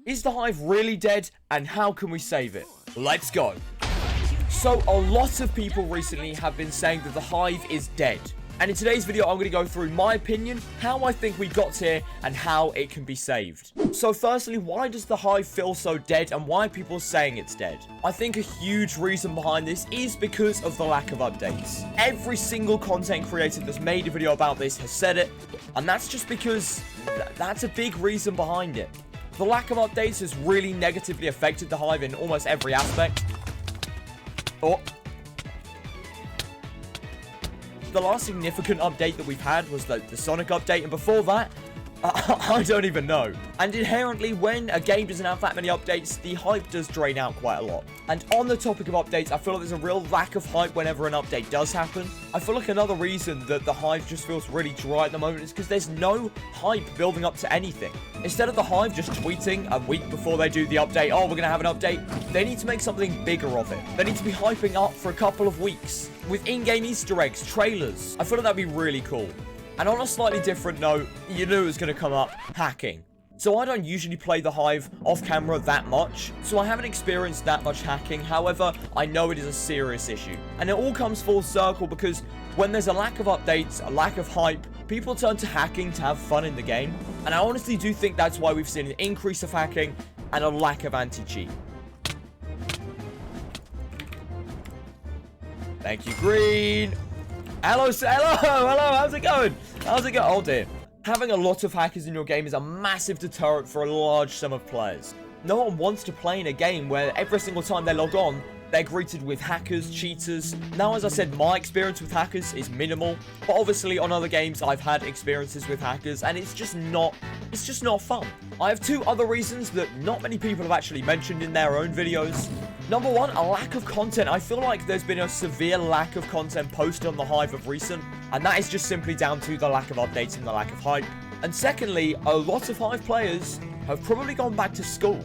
Is the Hive really dead, and how can we save it? Let's go. So, a lot of people recently have been saying that the Hive is dead. And in today's video, I'm going to go through my opinion, how I think we got here, and how it can be saved. So firstly, why does the Hive feel so dead, and why are people saying it's dead? I think a huge reason behind this is because of the lack of updates. Every single content creator that's made a video about this has said it, and that's just because that's a big reason behind it. The lack of updates has really negatively affected the Hive in almost every aspect. The last significant update that we've had was the Sonic update, and before that, I don't even know. And inherently, when a game doesn't have that many updates, the hype does drain out quite a lot. And on the topic of updates, I feel like there's a real lack of hype whenever an update does happen. I feel like another reason that the Hive just feels really dry at the moment is because there's no hype building up to anything. Instead of the Hive just tweeting a week before they do the update, oh, we're going to have an update, they need to make something bigger of it. They need to be hyping up for a couple of weeks with in-game Easter eggs, trailers. I feel like that'd be really cool. And on a slightly different note, you knew it was going to come up, hacking. So I don't usually play the Hive off camera that much, so I haven't experienced that much hacking. However, I know it is a serious issue. And it all comes full circle because when there's a lack of updates, a lack of hype, people turn to hacking to have fun in the game. And I honestly do think that's why we've seen an increase of hacking and a lack of anti-cheat. Thank you, Green. Hello, how's it going? How's it going? Oh dear. Having a lot of hackers in your game is a massive deterrent for a large sum of players. No one wants to play in a game where every single time they log on, they're greeted with hackers, cheaters. Now, as I said, my experience with hackers is minimal, but obviously on other games I've had experiences with hackers, and it's just not fun. I have two other reasons that not many people have actually mentioned in their own videos. Number one, a lack of content. I feel like there's been a severe lack of content posted on the Hive of recent, and that is just simply down to the lack of updates and the lack of hype. And secondly, a lot of Hive players have probably gone back to school.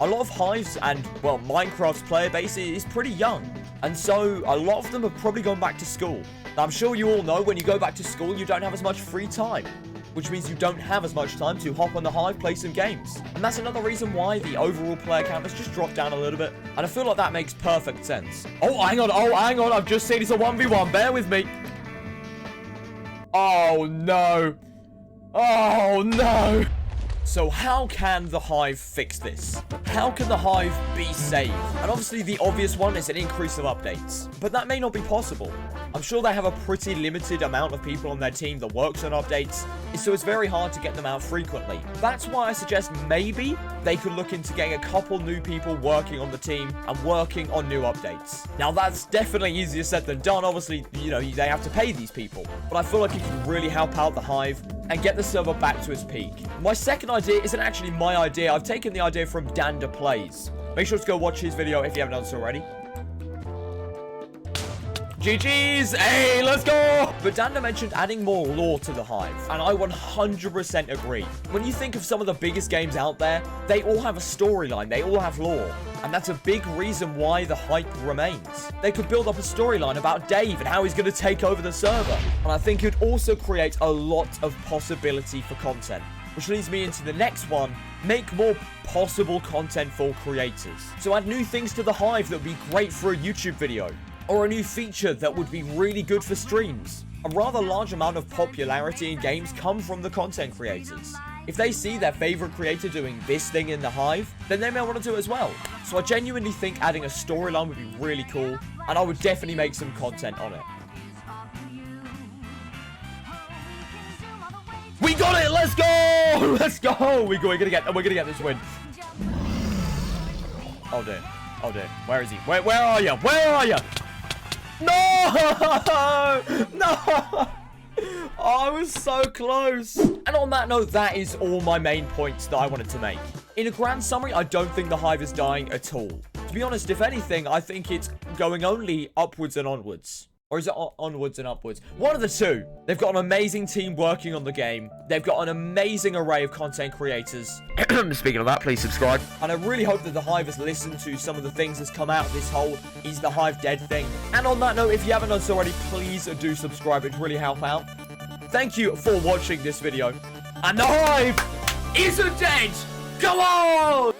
A lot of Hives and, well, Minecraft's player base is pretty young, and so a lot of them have probably gone back to school. Now, I'm sure you all know when you go back to school, you don't have as much free time, which means you don't have as much time to hop on the Hive, play some games. And that's another reason why the overall player count has just dropped down a little bit. And I feel like that makes perfect sense. Oh, hang on. I've just seen it's a 1v1. Bear with me. Oh, no. Oh, no. So how can the Hive fix this? How can the Hive be saved? And obviously the obvious one is an increase of updates, but that may not be possible. I'm sure they have a pretty limited amount of people on their team that works on updates, so it's very hard to get them out frequently. That's why I suggest maybe they could look into getting a couple new people working on the team and working on new updates. Now that's definitely easier said than done. Obviously, you know, they have to pay these people, but I feel like it can really help out the Hive and get the server back to its peak. My second idea isn't actually my idea. I've taken the idea from Danda Plays. Make sure to go watch his video if you haven't done so already. GG's! Hey, let's go! But Danda mentioned adding more lore to the Hive, and I 100% agree. When you think of some of the biggest games out there, they all have a storyline, they all have lore. And that's a big reason why the hype remains. They could build up a storyline about Dave and how he's going to take over the server. And I think it would also create a lot of possibility for content. Which leads me into the next one, make more possible content for creators. So add new things to the Hive that would be great for a YouTube video. Or a new feature that would be really good for streams. A rather large amount of popularity in games come from the content creators. If they see their favorite creator doing this thing in the Hive, then they may want to do it as well. So I genuinely think adding a storyline would be really cool, and I would definitely make some content on it. We got it! Let's go! Let's go! We're gonna get this win. Oh dear. Oh dear. Where is he? Where are you? Where are you? No! No! Oh, I was so close. And on that note, that is all my main points that I wanted to make. In a grand summary, I don't think the Hive is dying at all. To be honest, if anything, I think it's going only upwards and onwards. Or is it onwards and upwards? One of the two. They've got an amazing team working on the game. They've got an amazing array of content creators. Speaking of that, please subscribe. And I really hope that the Hive has listened to some of the things that's come out of this whole is the Hive dead thing. And on that note, if you haven't done so already, please do subscribe. It would really help out. Thank you for watching this video. And the Hive isn't dead! Come on!